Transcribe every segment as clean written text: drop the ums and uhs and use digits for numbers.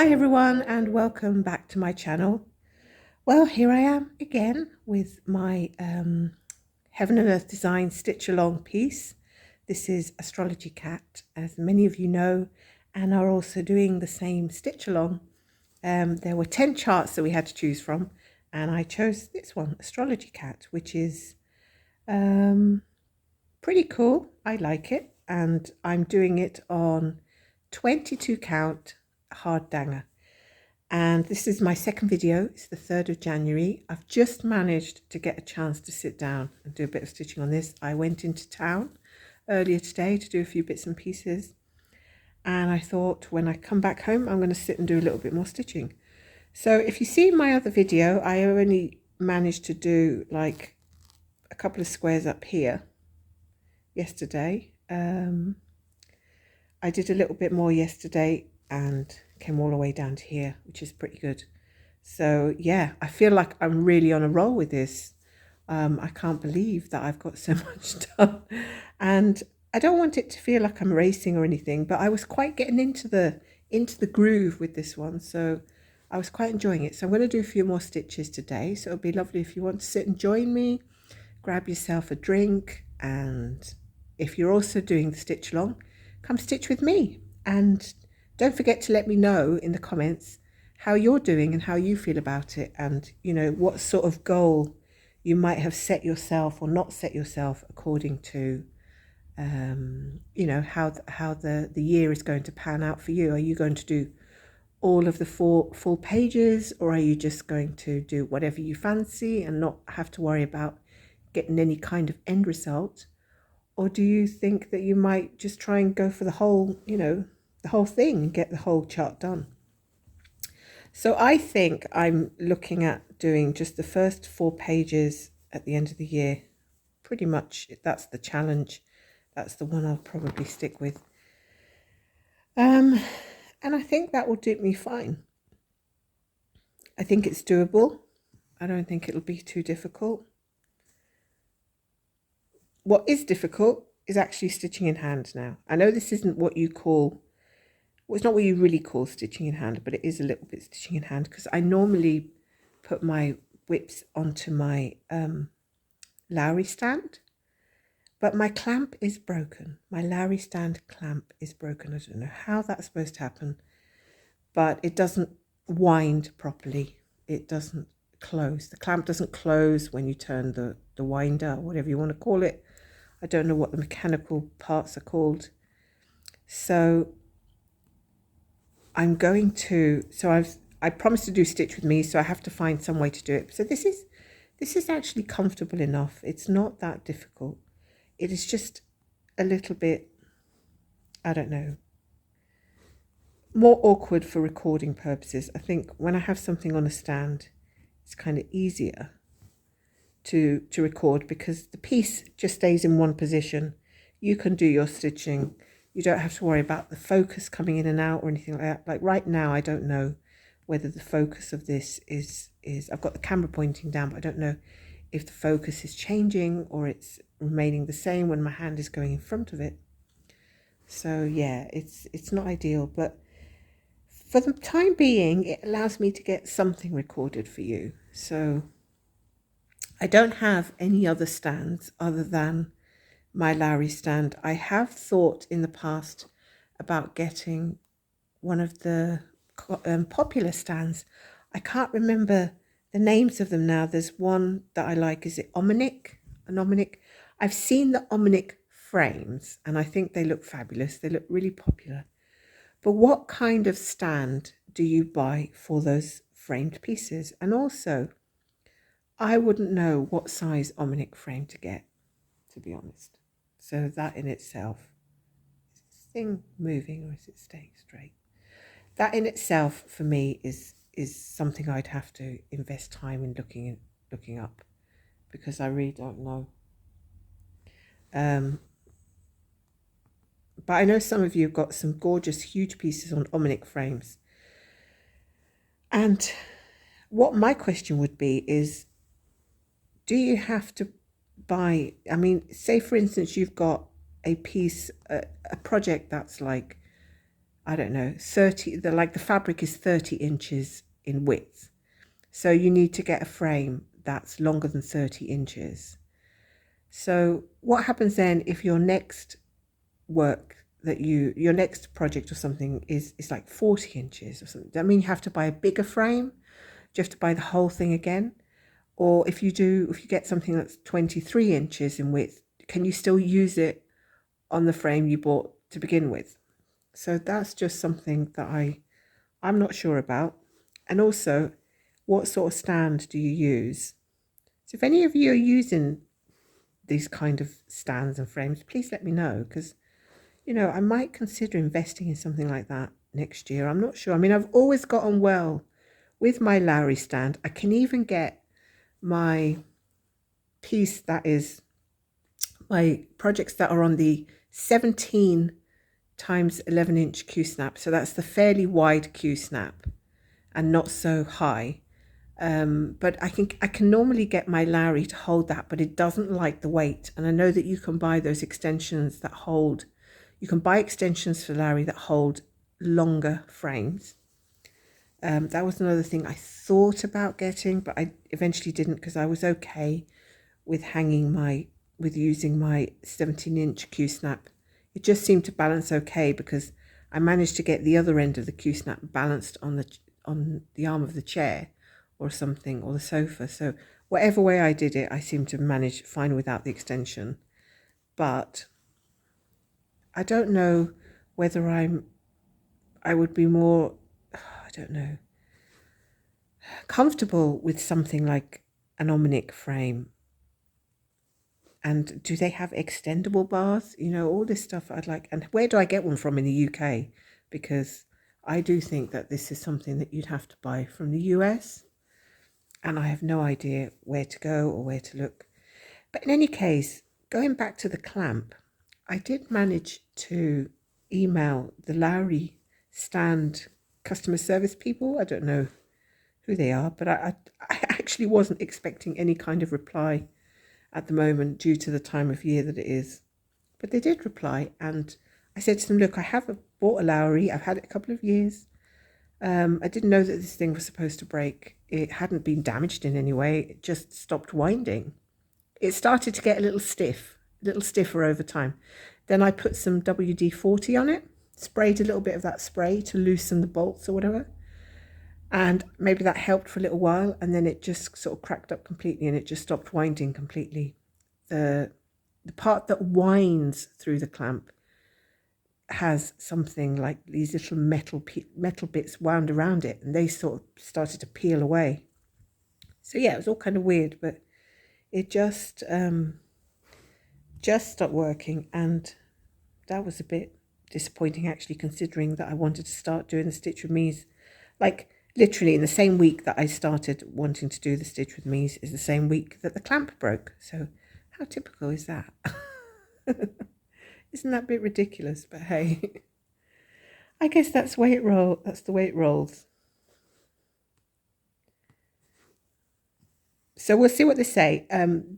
Hi everyone and welcome back to my channel. Well, here I am again with my Heaven and Earth Design Stitch Along piece. This is Astrology Cat, as many of you know, and are also doing the same stitch along. There were 10 charts that we had to choose from, and I chose this one, Astrology Cat, which is pretty cool. I like it, and I'm doing it on 22 count hard danger. And this is my second video. It's the 3rd of January. I've just managed to get a chance to sit down and do a bit of stitching on this. I went into town earlier today to do a few bits and pieces, and I thought when I come back home I'm going to sit and do a little bit more stitching. So if you see my other video, I only managed to do like a couple of squares up here yesterday. I did a little bit more yesterday and came all the way down to here, which is pretty good. So yeah, I feel like I'm really on a roll with this. I can't believe that I've got so much done, and I don't want it to feel like I'm racing or anything, but I was quite getting into the groove with this one, so I was quite enjoying it. So I'm going to do a few more stitches today, so it'll be lovely if you want to sit and join me, grab yourself a drink, and if you're also doing the stitch along, come stitch with me. And don't forget to let me know in the comments how you're doing and how you feel about it, and you know what sort of goal you might have set yourself or not set yourself according to you know how the year is going to pan out for you. Are you going to do all of the full pages, or are you just going to do whatever you fancy and not have to worry about getting any kind of end result? Or do you think that you might just try and go for the whole, you know, the whole thing and get the whole chart done? So I think I'm looking at doing just the first 4 pages at the end of the year. Pretty much that's the challenge. That's the one I'll probably stick with. And I think that will do me fine. I think it's doable. I don't think it'll be too difficult. What is difficult is actually stitching in hand now. I know this isn't what you call, well, it's not what you really call stitching in hand, but it is a little bit stitching in hand, because I normally put my whips onto my Lowry stand, but my clamp is broken. My Lowry stand clamp is broken. I don't know how that's supposed to happen, but it doesn't wind properly. It doesn't close. The clamp doesn't close when you turn the winder, whatever you want to call it. I don't know what the mechanical parts are called. So I'm going to, I promised to do stitch with me, so I have to find some way to do it. So this is actually comfortable enough. It's not that difficult. It is just a little bit, I don't know, more awkward for recording purposes. I think when I have something on a stand, it's kind of easier to record, because the piece just stays in one position. You can do your stitching. You don't have to worry about the focus coming in and out or anything like that. Like right now, I don't know whether the focus of this is I've got the camera pointing down, but I don't know if the focus is changing or it's remaining the same when my hand is going in front of it. So yeah, it's not ideal, but for the time being, it allows me to get something recorded for you. So I don't have any other stands other than my Lowry stand. I have thought in the past about getting one of the popular stands. I can't remember the names of them now. There's one that I like. Is it Omnic? An Omnic? I've seen the Omnic frames and I think they look fabulous. They look really popular. But what kind of stand do you buy for those framed pieces? And also, I wouldn't know what size Omnic frame to get, to be honest. So that in itself, is this thing moving or is it staying straight? That in itself for me is something I'd have to invest time in looking up, because I really don't know. But I know some of you have got some gorgeous huge pieces on Omnic frames. And what my question would be is, do you have to buy, I mean, say for instance you've got a piece, a project that's like I don't know, 30, the fabric is 30 inches in width. So you need to get a frame that's longer than 30 inches. So what happens then if your next your next project or something is like 40 inches or something? Does that mean you have to buy a bigger frame? Do you have to buy the whole thing again? Or if you get something that's 23 inches in width, can you still use it on the frame you bought to begin with? So that's just something that I'm not sure about. And also, what sort of stand do you use? So if any of you are using these kind of stands and frames, please let me know, because, I might consider investing in something like that next year. I'm not sure. I mean, I've always got on well with my Lowry stand. I can even get my piece that is my projects that are on the 17 times 11 inch Q snap. So that's the fairly wide Q snap and not so high. But I can normally get my Lowry to hold that, but it doesn't like the weight. And I know that you can buy those extensions that hold, you can buy extensions for Lowry that hold longer frames. That was another thing I thought about getting, but I eventually didn't, because I was okay with using my 17 inch Q snap. It just seemed to balance okay, because I managed to get the other end of the Q snap balanced on the arm of the chair or something, or the sofa. So whatever way I did it, I seemed to manage fine without the extension. But I don't know whether I would be more, I don't know, comfortable with something like an Omnic frame. And do they have extendable bars? All this stuff I'd like. And where do I get one from in the UK? Because I do think that this is something that you'd have to buy from the US. And I have no idea where to go or where to look. But in any case, going back to the clamp, I did manage to email the Lowry stand customer service people. I don't know who they are, but I actually wasn't expecting any kind of reply at the moment due to the time of year that it is. But they did reply, and I said to them, look, I have bought a Lowry. I've had it a couple of years. I didn't know that this thing was supposed to break. It hadn't been damaged in any way. It just stopped winding. It started to get a little stiffer over time. Then I put some WD-40 on it, sprayed a little bit of that spray to loosen the bolts or whatever. And maybe that helped for a little while, and then it just sort of cracked up completely, and it just stopped winding completely. The part that winds through the clamp has something like these little metal bits wound around it, and they sort of started to peel away. So yeah, it was all kind of weird, but it just stopped working, and that was a bit disappointing, actually, considering that I wanted to start doing the Stitch with Me's, like literally in the same week that I started wanting to do the Stitch with Me's is the same week that the clamp broke. So how typical is that? Isn't that a bit ridiculous? But hey, I guess that's the way it rolls. So we'll see what they say.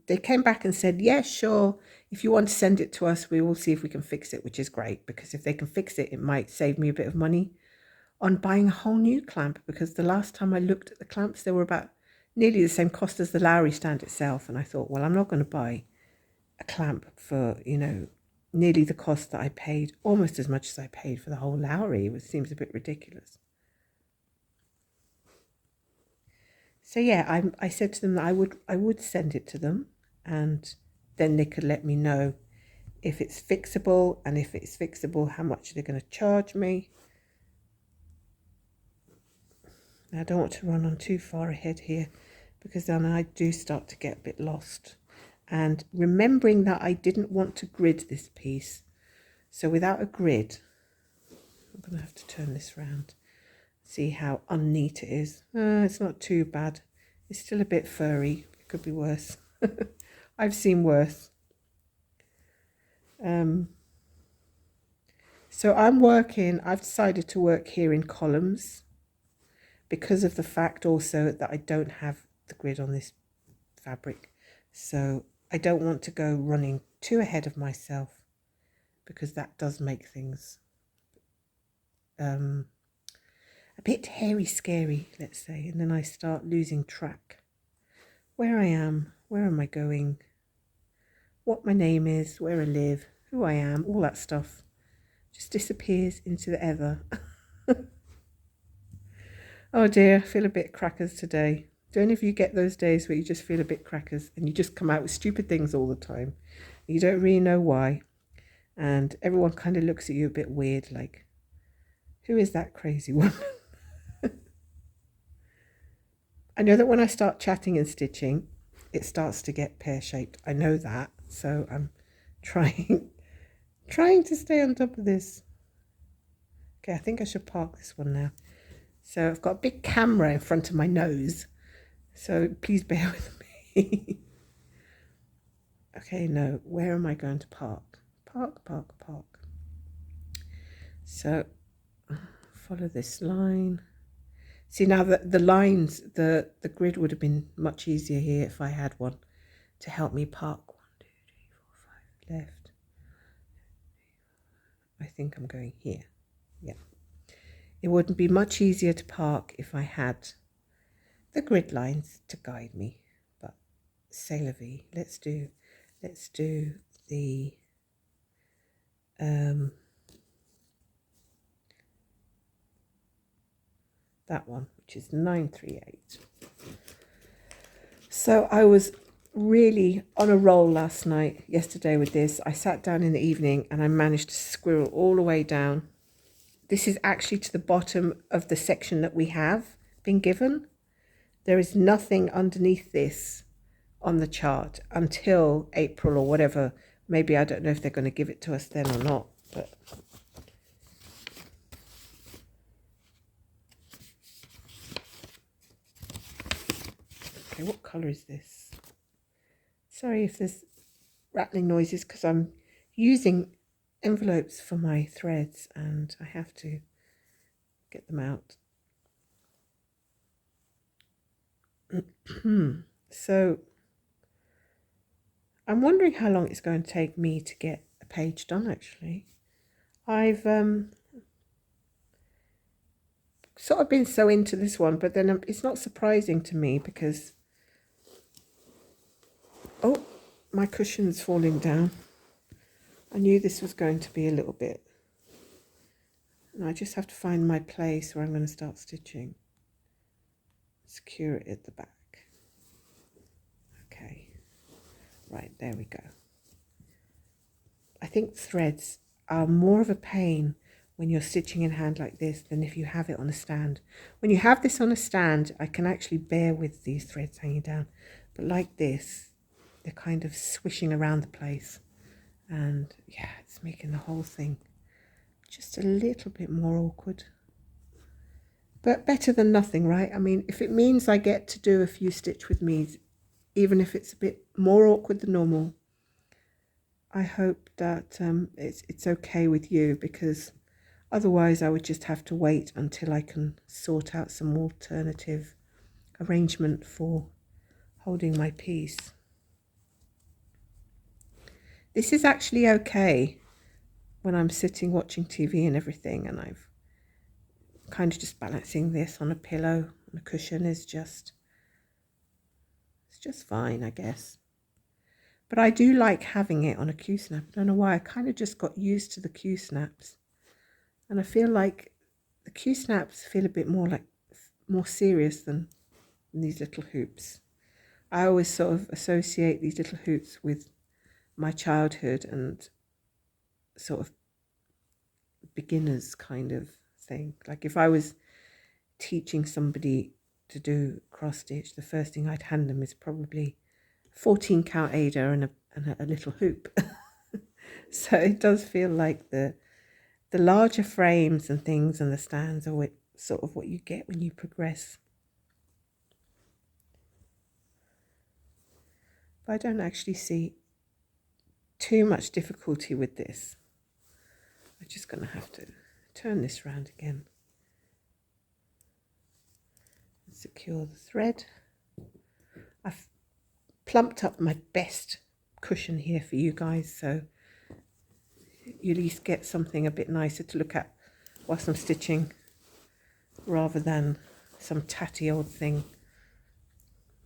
They came back and said, yeah, sure. If you want to send it to us, we will see if we can fix it, which is great, because if they can fix it, it might save me a bit of money on buying a whole new clamp, because the last time I looked at the clamps, they were about nearly the same cost as the Lowry stand itself. And I thought, well, I'm not going to buy a clamp for, nearly the cost that I paid, almost as much as I paid for the whole Lowry, which seems a bit ridiculous. So yeah, I said to them that I would send it to them, and then they could let me know if it's fixable, and if it's fixable, how much they're going to charge me. Now, I don't want to run on too far ahead here, because then I do start to get a bit lost. And remembering that I didn't want to grid this piece. So without a grid, I'm going to have to turn this round. See how unneat it is. It's not too bad. It's still a bit furry. It could be worse. I've seen worse. So I've decided to work here in columns, because of the fact also that I don't have the grid on this fabric. So I don't want to go running too ahead of myself, because that does make things a bit hairy scary, let's say, and then I start losing track. Where I am, where am I going, what my name is, where I live, who I am, all that stuff just disappears into the ether. Oh dear, I feel a bit crackers today. Do any of you get those days where you just feel a bit crackers and you just come out with stupid things all the time? You don't really know why. And everyone kind of looks at you a bit weird, like, who is that crazy woman? I know that when I start chatting and stitching, it starts to get pear-shaped. I know that, so I'm trying to stay on top of this. Okay, I think I should park this one now. So I've got a big camera in front of my nose, so please bear with me. Okay, no, where am I going to park? Park. So follow this line. See, now the lines, the grid would have been much easier here if I had one to help me park. 1, 2, 3, 4, 5 left. I think I'm going here. Yeah. It wouldn't be much easier to park if I had the grid lines to guide me. But c'est la vie. Let's do the that one, which is 938. So I was really on a roll yesterday with this. I sat down in the evening and I managed to squirrel all the way down. This is actually to the bottom of the section that we have been given. There is nothing underneath this on the chart until April or whatever. Maybe, I don't know if they're going to give it to us then or not, but okay, what colour is this? Sorry if there's rattling noises because I'm using envelopes for my threads and I have to get them out. So I'm wondering how long it's going to take me to get a page done actually. I've sort of been so into this one, but then it's not surprising to me because, oh, my cushion's falling down. I knew this was going to be a little bit, and I just have to find my place where I'm going to start stitching. Secure it at the back. Okay, right, there we go. I think threads are more of a pain when you're stitching in hand like this than if you have it on a stand. When you have this on a stand, I can actually bear with these threads hanging down, but like this, they're kind of swishing around the place. And yeah, it's making the whole thing just a little bit more awkward. But better than nothing, right? I mean, if it means I get to do a few stitch with me's, even if it's a bit more awkward than normal, I hope that it's okay with you, because otherwise I would just have to wait until I can sort out some alternative arrangement for holding my piece. This is actually okay when I'm sitting watching TV and everything, and I've kind of just balancing this on a pillow, on a cushion is just, it's just fine, I guess. But I do like having it on a Q-snap. I don't know why, I kind of just got used to the Q-snaps. And I feel like the Q-snaps feel a bit more serious than these little hoops. I always sort of associate these little hoops with my childhood and sort of beginners kind of thing. Like if I was teaching somebody to do cross stitch, the first thing I'd hand them is probably 14 count Ada and a little hoop. So it does feel like the larger frames and things and the stands are sort of what you get when you progress. But I don't actually see too much difficulty with this. I'm just going to have to turn this round again and secure the thread. I've plumped up my best cushion here for you guys, so you at least get something a bit nicer to look at whilst I'm stitching, rather than some tatty old thing.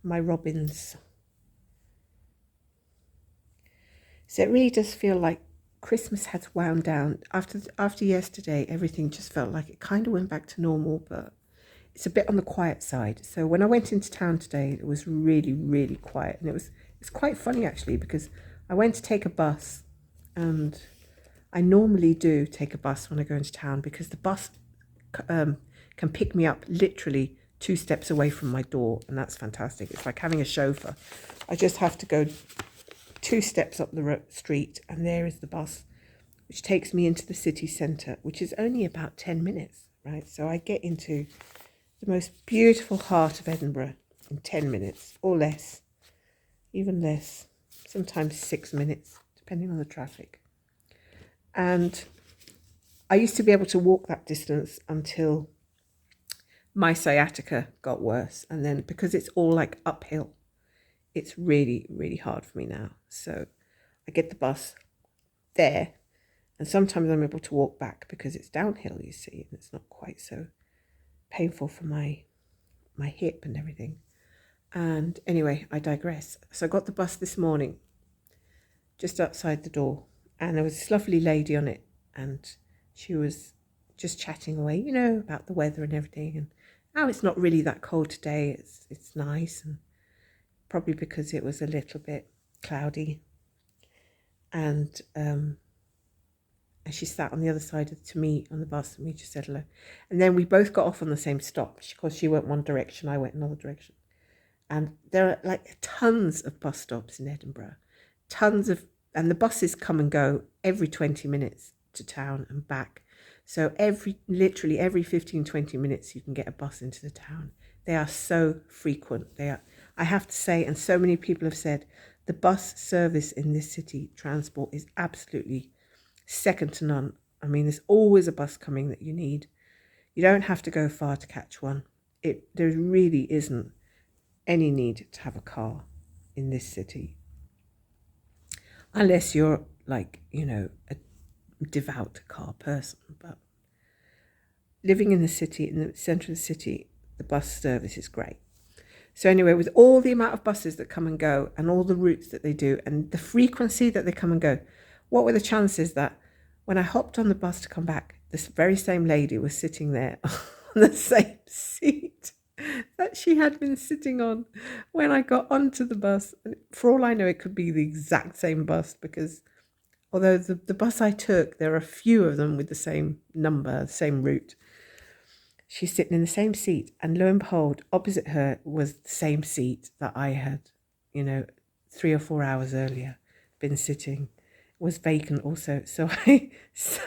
My robins. So it really does feel like Christmas has wound down. After yesterday, everything just felt like it kind of went back to normal, but it's a bit on the quiet side. So when I went into town today, it was really, really quiet. And it's quite funny actually, because I went to take a bus, and I normally do take a bus when I go into town, because the bus can pick me up literally 2 steps away from my door, and that's fantastic. It's like having a chauffeur. I just have to go 2 steps up the street, and there is the bus, which takes me into the city centre, which is only about 10 minutes, right? So I get into the most beautiful heart of Edinburgh in 10 minutes, or less, even less, sometimes 6 minutes, depending on the traffic. And I used to be able to walk that distance until my sciatica got worse. And then because it's all like uphill, it's really, really hard for me now. So I get the bus there, and sometimes I'm able to walk back because it's downhill, you see, and it's not quite so painful for my hip and everything. And anyway, I digress. So I got the bus this morning, just outside the door, and there was this lovely lady on it, and she was just chatting away, you know, about the weather and everything, and how it's not really that cold today. It's nice, and probably because it was a little bit cloudy. And she sat on the other side to me on the bus, and we just said hello. And then we both got off on the same stop, because she went one direction, I went another direction. And there are like tons of bus stops in Edinburgh, and the buses come and go every 20 minutes to town and back. So literally every 15, 20 minutes you can get a bus into the town. They are so frequent. I have to say, and so many people have said, the bus service in this city, transport, is absolutely second to none. I mean, there's always a bus coming that you need. You don't have to go far to catch one. There really isn't any need to have a car in this city, unless you're like, you know, a devout car person. But living in the city, in the centre of the city, the bus service is great. So anyway, with all the amount of buses that come and go, and all the routes that they do, and the frequency that they come and go, what were the chances that when I hopped on the bus to come back, this very same lady was sitting there on the same seat that she had been sitting on when I got onto the bus? And for all I know, it could be the exact same bus, because although the bus I took, there are a few of them with the same number, the same route. She's sitting in the same seat, and lo and behold, opposite her was the same seat that I had, 3 or 4 hours earlier been sitting. It was vacant also. So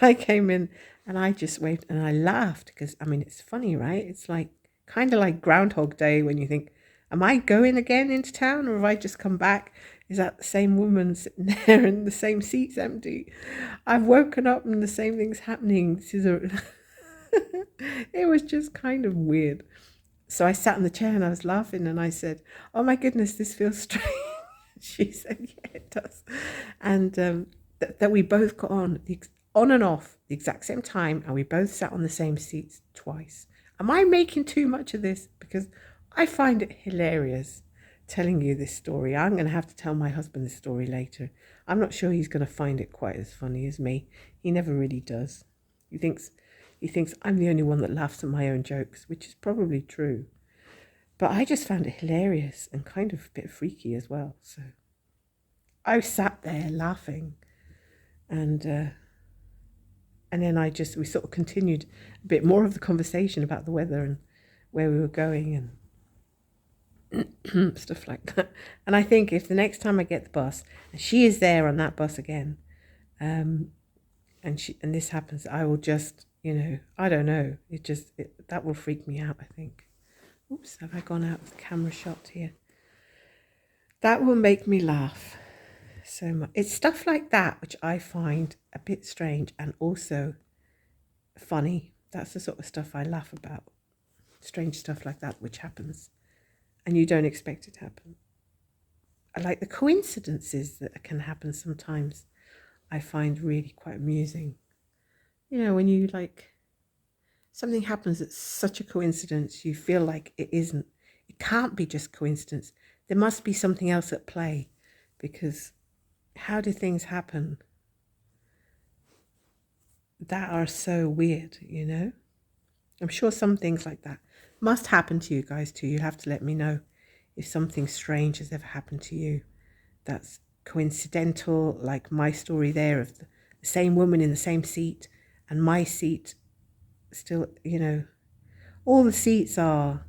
I came in, and I just waved, and I laughed, because, I mean, it's funny, right? It's like kind of like Groundhog Day, when you think, am I going again into town, or have I just come back? Is that the same woman sitting there and the same seat's empty? I've woken up and the same thing's happening. This is it was just kind of weird. So I sat in the chair and I was laughing, and I said, oh my goodness, this feels strange. She said, yeah, it does. And that we both got on and off the exact same time, and we both sat on the same seats twice. Am I making too much of this? Because I find it hilarious telling you this story. I'm going to have to tell my husband this story later. I'm not sure he's going to find it quite as funny as me. He never really does. He thinks I'm the only one that laughs at my own jokes, which is probably true. But I just found it hilarious and kind of a bit freaky as well. So I sat there laughing, and then we sort of continued a bit more of the conversation about the weather and where we were going and stuff like that. And I think if the next time I get the bus, and she is there on that bus again, and this happens, I will just, I don't know. That will freak me out, I think. Oops, have I gone out of the camera shot here? That will make me laugh so much. It's stuff like that which I find a bit strange and also funny. That's the sort of stuff I laugh about. Strange stuff like that which happens and you don't expect it to happen. I like the coincidences that can happen sometimes. I find really quite amusing. When you something happens that's such a coincidence, you feel like it isn't. It can't be just coincidence. There must be something else at play, because how do things happen that are so weird, you know? I'm sure some things like that must happen to you guys too. You'll have to let me know if something strange has ever happened to you that's coincidental, like my story there of the same woman in the same seat, and my seat still, you know, all the seats are,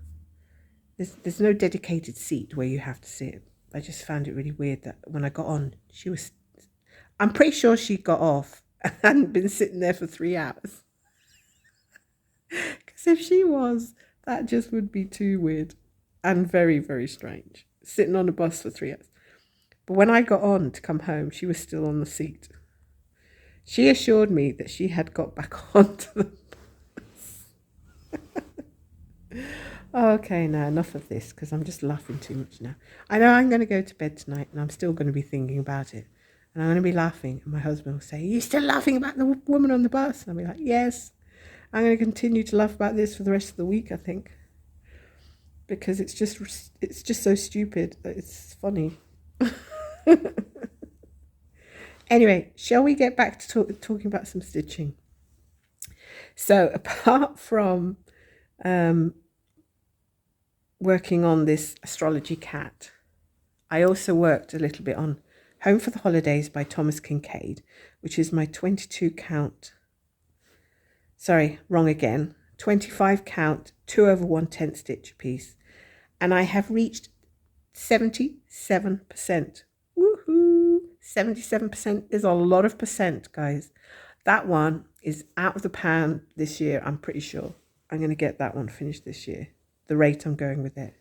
there's no dedicated seat where you have to sit. I just found it really weird that when I got on, I'm pretty sure she got off and hadn't been sitting there for 3 hours. Because if she was, that just would be too weird and very, very strange. Sitting on a bus for 3 hours. But when I got on to come home, she was still on the seat. She assured me that she had got back onto the bus. Okay, now enough of this, because I'm just laughing too much now. I know I'm going to go to bed tonight and I'm still going to be thinking about it. And I'm going to be laughing. And my husband will say, "Are you still laughing about the woman on the bus?" And I'll be like, "Yes. I'm going to continue to laugh about this for the rest of the week, I think. Because it's just so stupid that it's funny." Anyway, shall we get back to talking about some stitching? So apart from working on this astrology cat, I also worked a little bit on Home for the Holidays by Thomas Kincaid, which is my 22 count. Sorry, wrong again. 25 count, 2 over 1/10 stitch piece. And I have reached 77%. Woohoo! 77% is a lot of percent, guys. That one is out of the pan this year, I'm pretty sure. I'm going to get that one finished this year, the rate I'm going with it.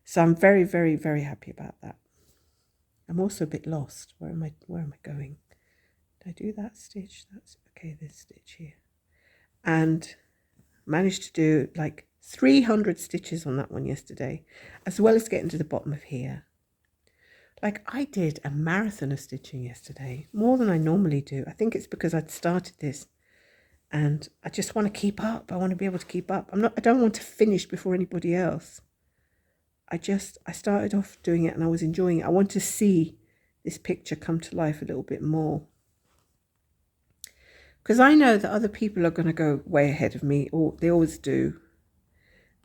So I'm very, very, very happy about that. I'm also a bit lost. Where am I going? Did I do that stitch? That's okay, this stitch here. And managed to do like 300 stitches on that one yesterday, as well as getting to the bottom of here. Like, I did a marathon of stitching yesterday, more than I normally do. I think it's because I'd started this and I just want to keep up. I want to be able to keep up. I don't want to finish before anybody else. I started off doing it and I was enjoying it. I want to see this picture come to life a little bit more. Because I know that other people are going to go way ahead of me, or they always do.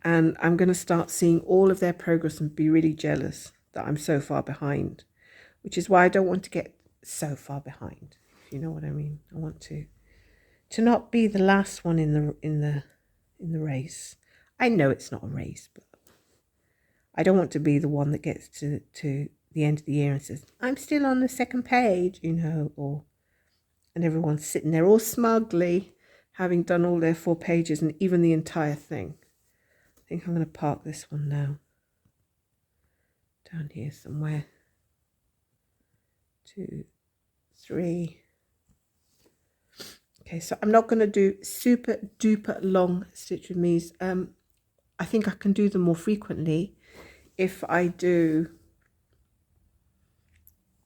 And I'm going to start seeing all of their progress and be really jealous that I'm so far behind, which is why I don't want to get so far behind, if you know what I mean. I want to not be the last one in the race. I know it's not a race, but I don't want to be the one that gets to the end of the year and says, "I'm still on the second page," you know, and everyone's sitting there all smugly, having done all their 4 pages and even the entire thing. I think I'm going to park this one now. Down here somewhere. 2, 3. Okay, so I'm not going to do super duper long stitch with me's. I think I can do them more frequently if I do,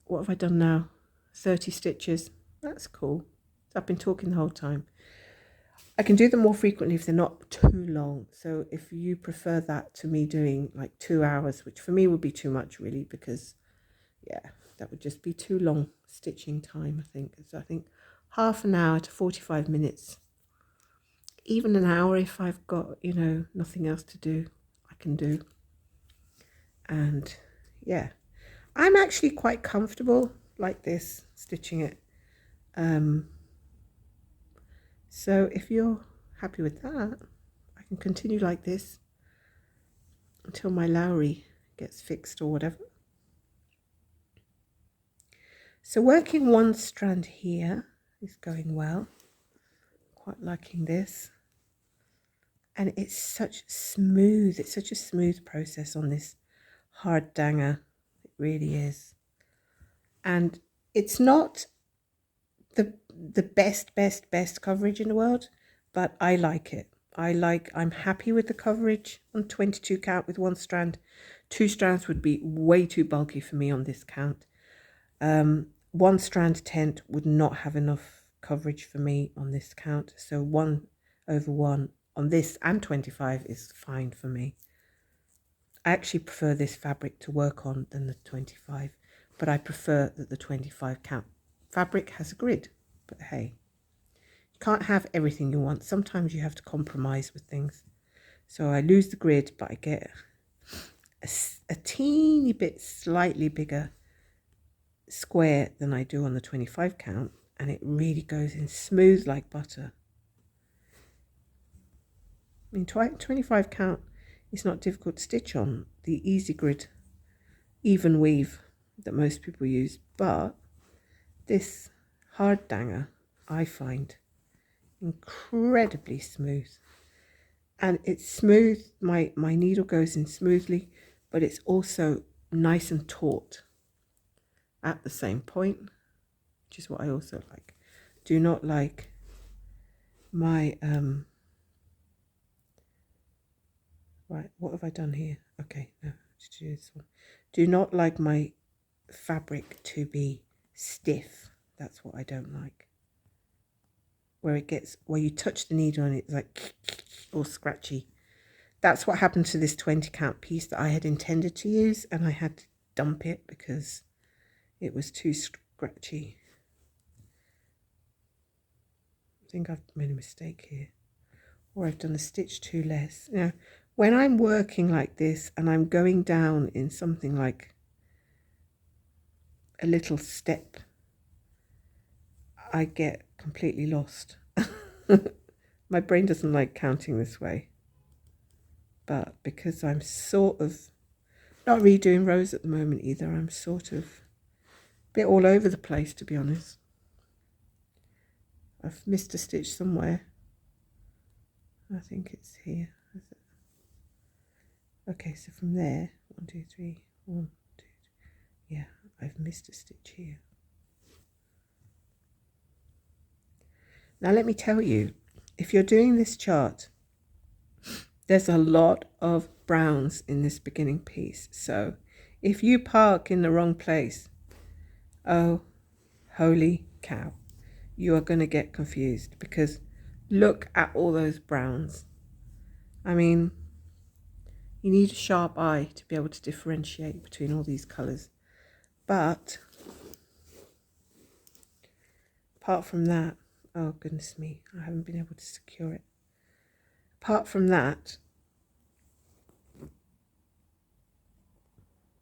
what have I done now? 30 stitches. That's cool. I've been talking the whole time. I can do them more frequently if they're not too long. So if you prefer that to me doing like 2 hours, which for me would be too much really, because yeah, that would just be too long stitching time, I think. So I think half an hour to 45 minutes, even an hour if I've got, you know, nothing else to do, I can do. And yeah, I'm actually quite comfortable like this, stitching it. So if you're happy with that, I can continue like this until my Lowry gets fixed or whatever. So working one strand here is going well. Quite liking this. And it's such a smooth process on this hard danger. It really is. And it's not the best coverage in the world, but I like it. I'm happy with the coverage on 22 count with 1 strand. 2 strands would be way too bulky for me on this count. 1 strand tent would not have enough coverage for me on this count. So over 1 on this, and 25 is fine for me. I actually prefer this fabric to work on than the 25, but I prefer that the 25 count fabric has a grid. But hey, you can't have everything you want. Sometimes you have to compromise with things. So I lose the grid, but I get a teeny bit slightly bigger square than I do on the 25 count, and it really goes in smooth like butter. I mean, 25 count is not difficult to stitch on the easy grid even weave that most people use, but this hard danger I find incredibly smooth. And it's smooth, my needle goes in smoothly, but it's also nice and taut at the same point, which is what I also like. Do not like my, right, what have I done here? Okay, no, just do this one. Do not like my fabric to be stiff. That's what I don't like. Where you touch the needle and it's like all scratchy. That's what happened to this 20 count piece that I had intended to use, and I had to dump it because it was too scratchy. I think I've made a mistake here, or I've done a stitch too less. Now, when I'm working like this and I'm going down in something like a little step, I get completely lost. My brain doesn't like counting this way. But because I'm sort of not redoing rows at the moment either, I'm sort of a bit all over the place, to be honest. I've missed a stitch somewhere. I think it's here. Okay, so from there, 1, 2, 3, 1, 2, 3. Yeah, I've missed a stitch here. Now let me tell you, if you're doing this chart, there's a lot of browns in this beginning piece. So if you park in the wrong place, oh, holy cow, you are going to get confused, because look at all those browns. I mean, you need a sharp eye to be able to differentiate between all these colours. But apart from that, oh goodness me, I haven't been able to secure it. Apart from that,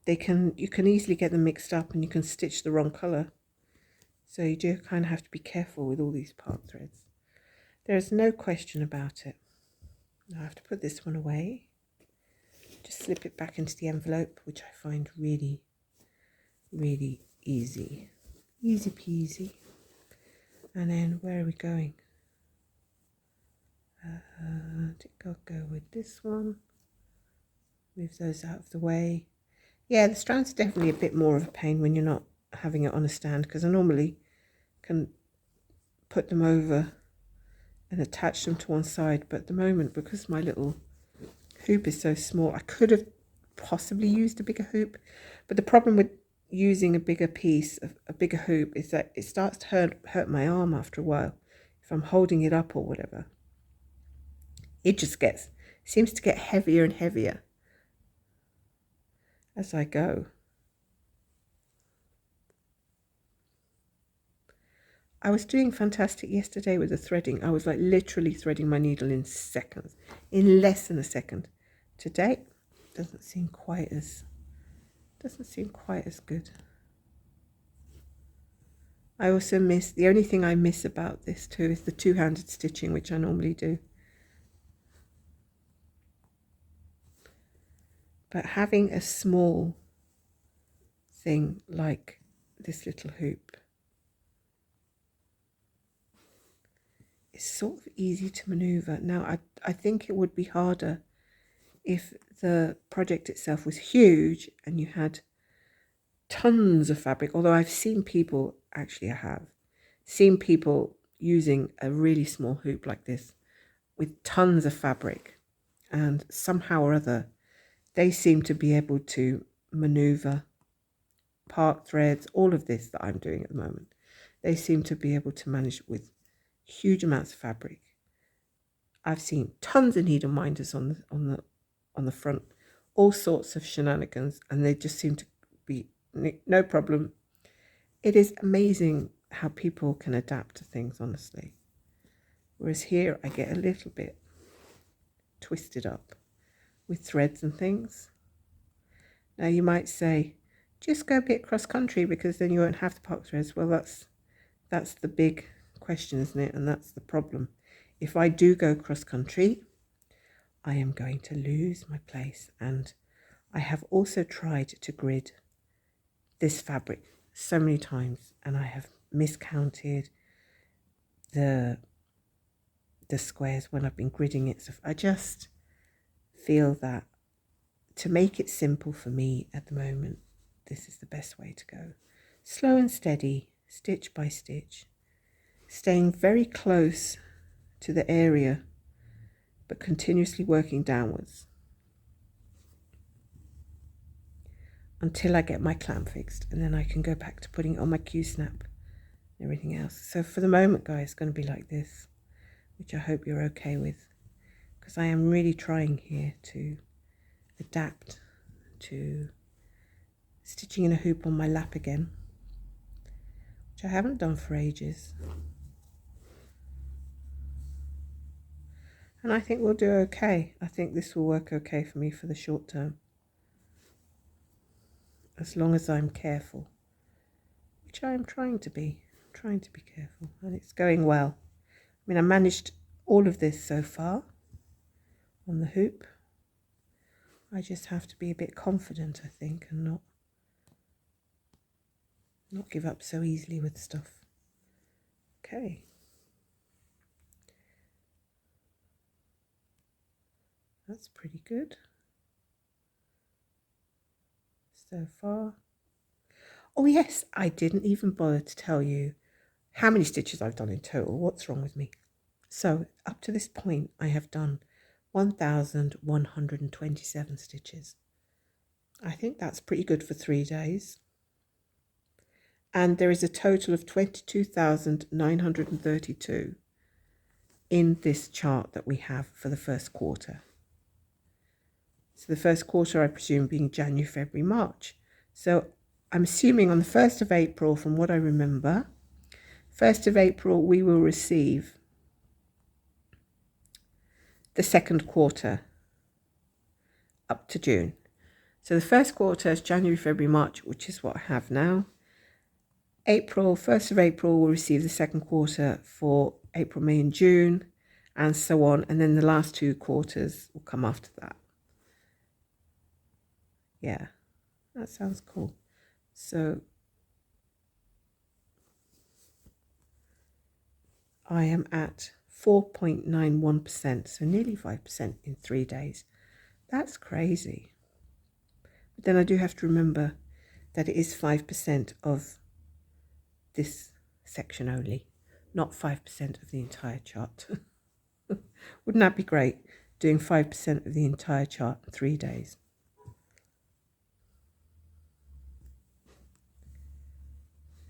you can easily get them mixed up and you can stitch the wrong colour. So you do kind of have to be careful with all these part threads. There's no question about it. Now I have to put this one away. Just slip it back into the envelope, which I find really, really easy. Easy peasy. And then where are we going? I think I'll go with this one. Move those out of the way. Yeah, the strands are definitely a bit more of a pain when you're not having it on a stand, because I normally can put them over and attach them to one side, but at the moment, because my little hoop is so small, I could have possibly used a bigger hoop, but the problem with using a bigger piece of a bigger hoop is that it starts to hurt my arm after a while if I'm holding it up or whatever. It just seems to get heavier and heavier as I go. I was doing fantastic yesterday with the threading. I was like literally threading my needle in seconds, in less than a second. Today doesn't seem quite as good. I also miss, the only thing I miss about this too is the two-handed stitching, which I normally do. But having a small thing like this little hoop is sort of easy to maneuver. Now, I think it would be harder if the project itself was huge and you had tons of fabric, although I've seen people, actually I have seen people using a really small hoop like this with tons of fabric, and somehow or other they seem to be able to maneuver part threads, all of this that I'm doing at the moment. They seem to be able to manage with huge amounts of fabric. I've seen tons of needle minders on the front, all sorts of shenanigans, and they just seem to be no problem. It is amazing how people can adapt to things, honestly. Whereas here I get a little bit twisted up with threads and things. Now you might say, just go a bit cross country because then you won't have the pock threads. Well, that's the big question, isn't it? And that's the problem. If I do go cross country, I am going to lose my place. And I have also tried to grid this fabric so many times, and I have miscounted the squares when I've been gridding it. So I just feel that to make it simple for me at the moment, this is the best way to go. Slow and steady, stitch by stitch, staying very close to the area, but continuously working downwards until I get my clamp fixed, and then I can go back to putting it on my Q-snap and everything else. So for the moment, guys, it's going to be like this, which I hope you're okay with, because I am really trying here to adapt to stitching in a hoop on my lap again, which I haven't done for ages. And I think we'll do okay. I think this will work okay for me for the short term, as long as I'm careful, which I am trying to be. I'm trying to be careful, and it's going well. I mean, I managed all of this so far on the hoop. I just have to be a bit confident, I think, and not give up so easily with stuff. Okay. That's pretty good so far. Oh yes, I didn't even bother to tell you how many stitches I've done in total. What's wrong with me? So up to this point, I have done 1,127 stitches. I think that's pretty good for 3 days. And there is a total of 22,932 in this chart that we have for the first quarter. So the first quarter, I presume, being January, February, March. So I'm assuming on the 1st of April, from what I remember, 1st of April, we will receive the second quarter up to June. So the first quarter is January, February, March, which is what I have now. April, 1st of April, we'll receive the second quarter for April, May and June, and so on. And then the last 2 quarters will come after that. Yeah, that sounds cool. So I am at 4.91%, so nearly 5% in 3 days. That's crazy. But then I do have to remember that it is 5% of this section only, not 5% of the entire chart. Wouldn't that be great, doing 5% of the entire chart in 3 days?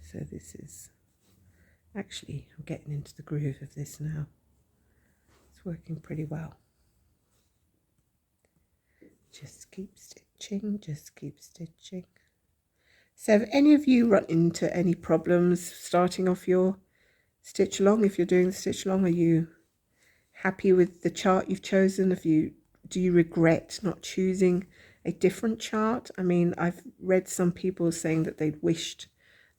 So this is actually, I'm getting into the groove of this now. It's working pretty well. Just keep stitching, just keep stitching. So have any of you run into any problems starting off your stitch along? If you're doing the stitch along, are you happy with the chart you've chosen? Do you regret not choosing a different chart? I mean, I've read some people saying that they'd wished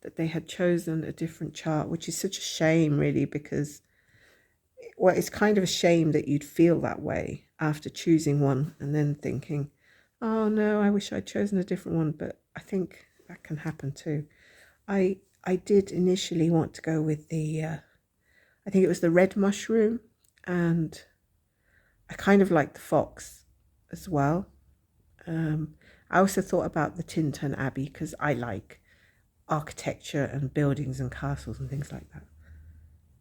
that they had chosen a different chart, which is such a shame, really, because, well, it's kind of a shame that you'd feel that way after choosing one and then thinking, oh no, I wish I'd chosen a different one. But I think that can happen too. I did initially want to go with the, I think it was the red mushroom, and I kind of like the fox as well. I also thought about the Tintern Abbey because I like architecture and buildings and castles and things like that.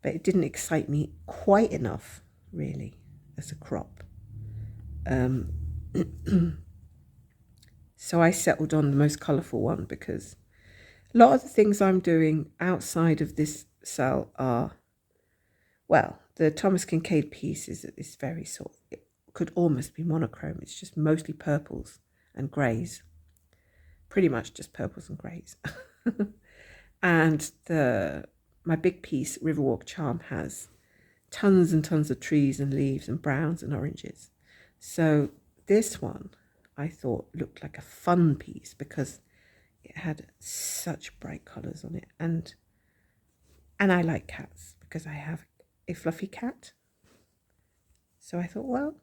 But it didn't excite me quite enough, really, as a crop. So I settled on the most colourful one because a lot of the things I'm doing outside of this cell are, well, the Thomas Kincaid piece is very sort of, it could almost be monochrome. It's just mostly purples and greys. Pretty much just purples and greys. And my big piece, Riverwalk Charm, has tons and tons of trees and leaves and browns and oranges. So this one I thought looked like a fun piece because it had such bright colours on it. And I like cats because I have a fluffy cat. So I thought, well,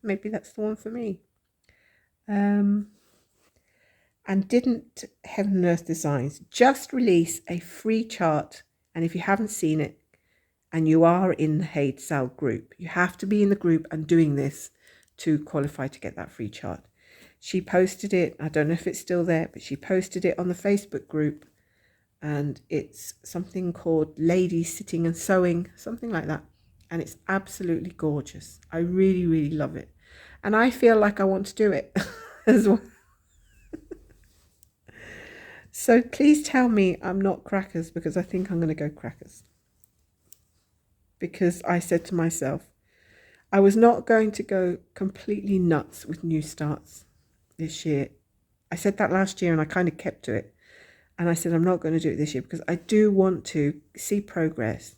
maybe that's the one for me. And didn't Heaven and Earth Designs just release a free chart? And if you haven't seen it and you are in the HAED Sal group, you have to be in the group and doing this to qualify to get that free chart. She posted it. I don't know if it's still there, but she posted it on the Facebook group. And it's something called Ladies Sitting and Sewing, something like that. And it's absolutely gorgeous. I really, really love it. And I feel like I want to do it as well. So please tell me I'm not crackers, because I think I'm going to go crackers. Because I said to myself, I was not going to go completely nuts with new starts this year. I said that last year and I kind of kept to it. And I said, I'm not going to do it this year because I do want to see progress.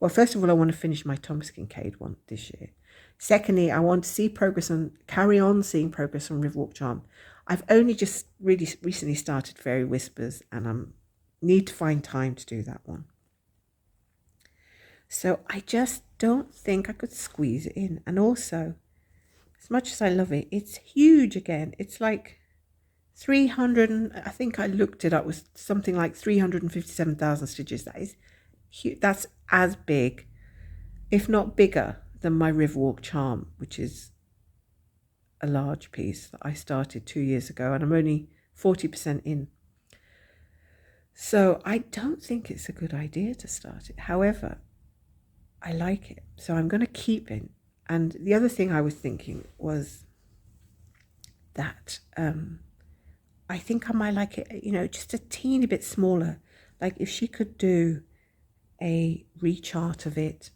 Well, first of all, I want to finish my Thomas Kincaid one this year. Secondly, I want to see progress and carry on seeing progress on Riverwalk Charm. I've only just really recently started Fairy Whispers and I need to find time to do that one. So I just don't think I could squeeze it in. And also, as much as I love it, it's huge again. It's like 300, I think I looked it up, was something like 357,000 stitches. That is huge. That's as big, if not bigger, than my Riverwalk Charm, which is a large piece that I started 2 years ago, and I'm only 40% in. So I don't think it's a good idea to start it. However, I like it, so I'm going to keep it. And the other thing I was thinking was that I think I might like it, just a teeny bit smaller. Like if she could do a rechart of it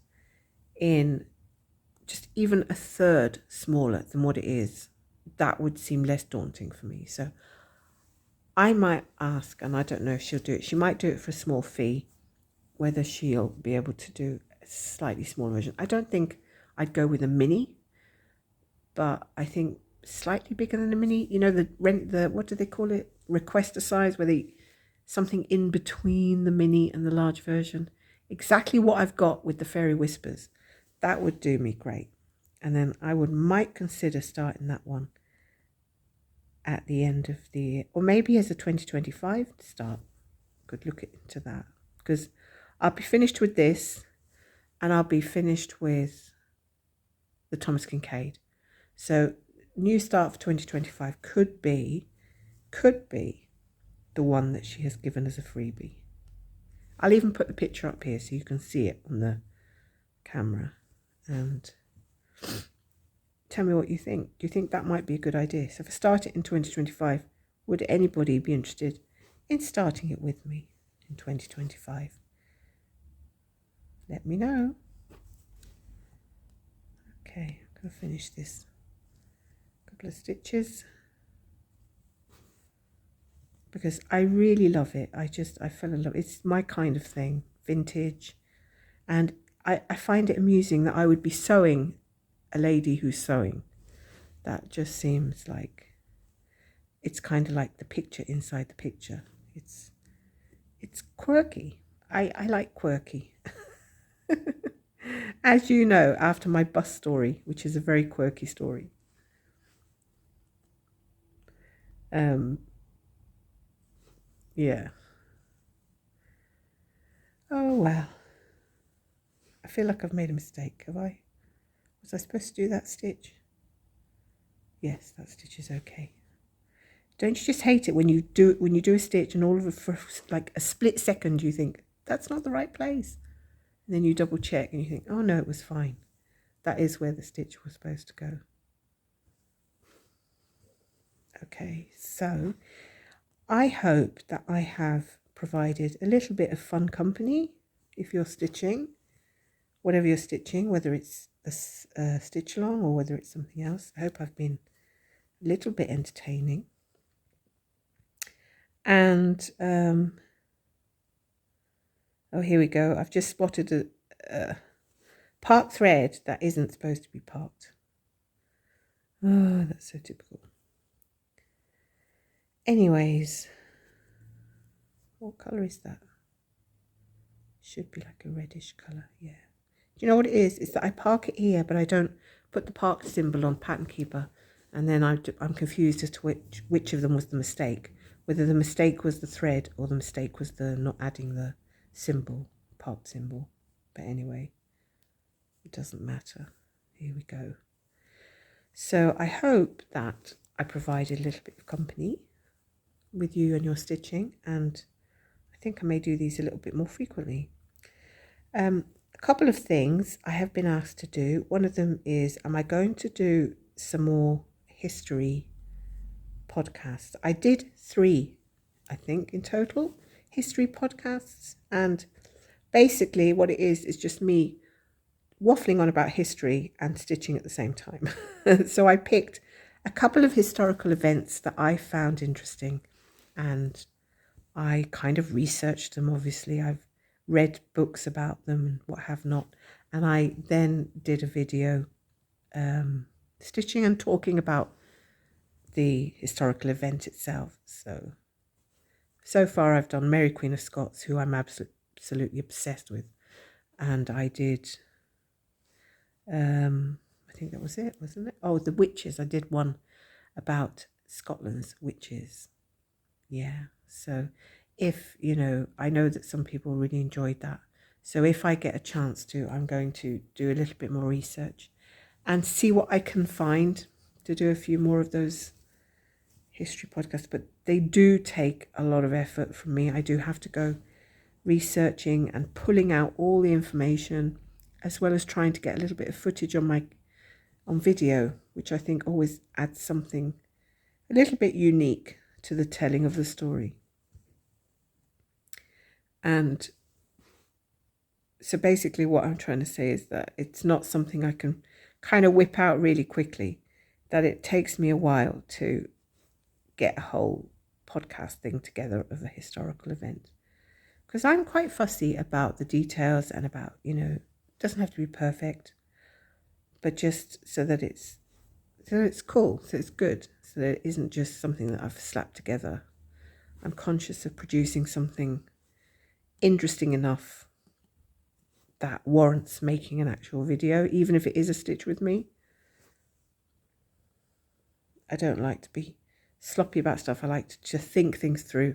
in just even a third smaller than what it is, that would seem less daunting for me. So I might ask, and I don't know if she'll do it. She might do it for a small fee, whether she'll be able to do a slightly smaller version. I don't think I'd go with a mini, but I think slightly bigger than a mini. The what do they call it? Requester size, where something in between the mini and the large version. Exactly what I've got with the Fairy Whispers. That would do me great. And then I might consider starting that one at the end of the year, or maybe as a 2025 start. Could look into that, because I'll be finished with this and I'll be finished with the Thomas Kincaid. So new start for 2025 could be the one that she has given as a freebie. I'll even put the picture up here so you can see it on the camera, and tell me what you think. Do you think that might be a good idea? So if I start it in 2025, would anybody be interested in starting it with me in 2025? Let me know. Okay, I'm going to finish this couple of stitches because I really love it. I fell in love. It's my kind of thing, vintage. And I find it amusing that I would be sewing a lady who's sewing. That just seems like, it's kind of like the picture inside the picture. It's quirky. I like quirky. As you know, after my bus story, which is a very quirky story. Yeah. Oh, well. I feel like I've made a mistake, have I? Was I supposed to do that stitch? Yes, that stitch is okay. Don't you just hate it when you do a stitch and all of it for like a split second you think, that's not the right place. And then you double check and you think, oh no, it was fine. That is where the stitch was supposed to go. Okay, so I hope that I have provided a little bit of fun company if you're stitching, whatever you're stitching, whether it's a stitch along or whether it's something else. I hope I've been a little bit entertaining. And oh, here we go. I've just spotted a part thread that isn't supposed to be parked. Oh, that's so typical. Anyways, what colour is that? Should be like a reddish colour, yeah. Do you know what it is? It's that I park it here, but I don't put the park symbol on Pattern Keeper, and then I'm confused as to which of them was the mistake. Whether the mistake was the thread or the mistake was the not adding the symbol, park symbol. But anyway, it doesn't matter. Here we go. So I hope that I provided a little bit of company with you and your stitching, and I think I may do these a little bit more frequently. A couple of things I have been asked to do. One of them is, am I going to do some more history podcasts? I did 3, I think, in total, history podcasts. And basically what it is just me waffling on about history and stitching at the same time. So I picked a couple of historical events that I found interesting, and I kind of researched them. Obviously, I've read books about them and what have not. And I then did a video stitching and talking about the historical event itself. So far I've done Mary Queen of Scots, who I'm absolutely obsessed with. And I did, I think that was it, wasn't it? Oh, the witches. I did one about Scotland's witches. Yeah, so if, I know that some people really enjoyed that. So if I get a chance to, I'm going to do a little bit more research and see what I can find to do a few more of those history podcasts. But they do take a lot of effort from me. I do have to go researching and pulling out all the information, as well as trying to get a little bit of footage on video, which I think always adds something a little bit unique to the telling of the story. And so basically what I'm trying to say is that it's not something I can kind of whip out really quickly, that it takes me a while to get a whole podcast thing together of a historical event. Because I'm quite fussy about the details and about, it doesn't have to be perfect, but just so that it's cool, so it's good, so that it isn't just something that I've slapped together. I'm conscious of producing something interesting enough that warrants making an actual video, even if it is a stitch with me. I don't like to be sloppy about stuff. I like to just think things through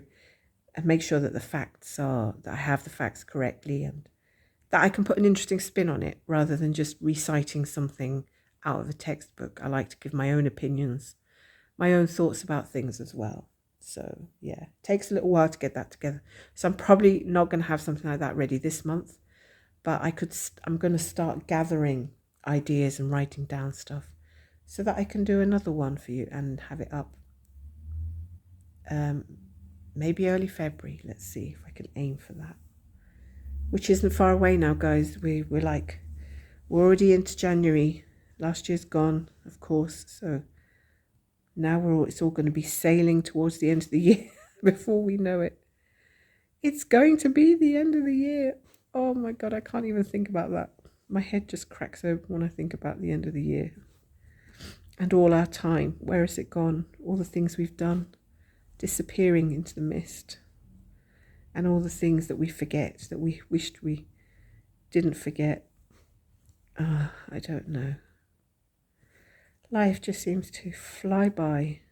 and make sure that that I have the facts correctly, and that I can put an interesting spin on it rather than just reciting something out of a textbook. I like to give my own opinions, my own thoughts about things as well. So yeah, it takes a little while to get that together. So I'm probably not going to have something like that ready this month, but I'm going to start gathering ideas and writing down stuff so that I can do another one for you and have it up. Maybe early February. Let's see if I can aim for that, which isn't far away now, guys. We're already into January. Last year's gone, of course, so now it's all going to be sailing towards the end of the year before we know it. It's going to be the end of the year. Oh my God, I can't even think about that. My head just cracks open when I think about the end of the year. And all our time, where has it gone? All the things we've done, disappearing into the mist. And all the things that we forget, that we wished we didn't forget. I don't know. Life just seems to fly by.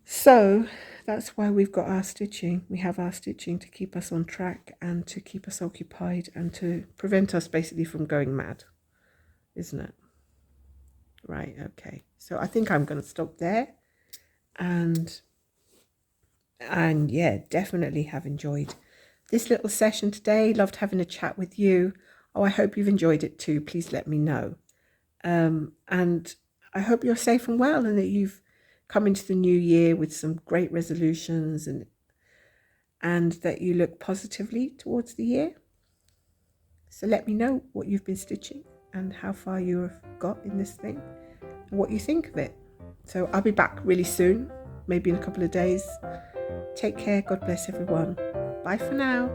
So that's why we've got our stitching. We have our stitching to keep us on track and to keep us occupied and to prevent us basically from going mad, isn't it? Right, okay. So I think I'm going to stop there. And yeah, definitely have enjoyed this little session today. Loved having a chat with you. Oh, I hope you've enjoyed it too. Please let me know. And I hope you're safe and well, and that you've come into the new year with some great resolutions, and that you look positively towards the year. So let me know what you've been stitching and how far you have got in this thing and what you think of it. So I'll be back really soon, maybe in a couple of days. Take care. God bless everyone. Bye for now.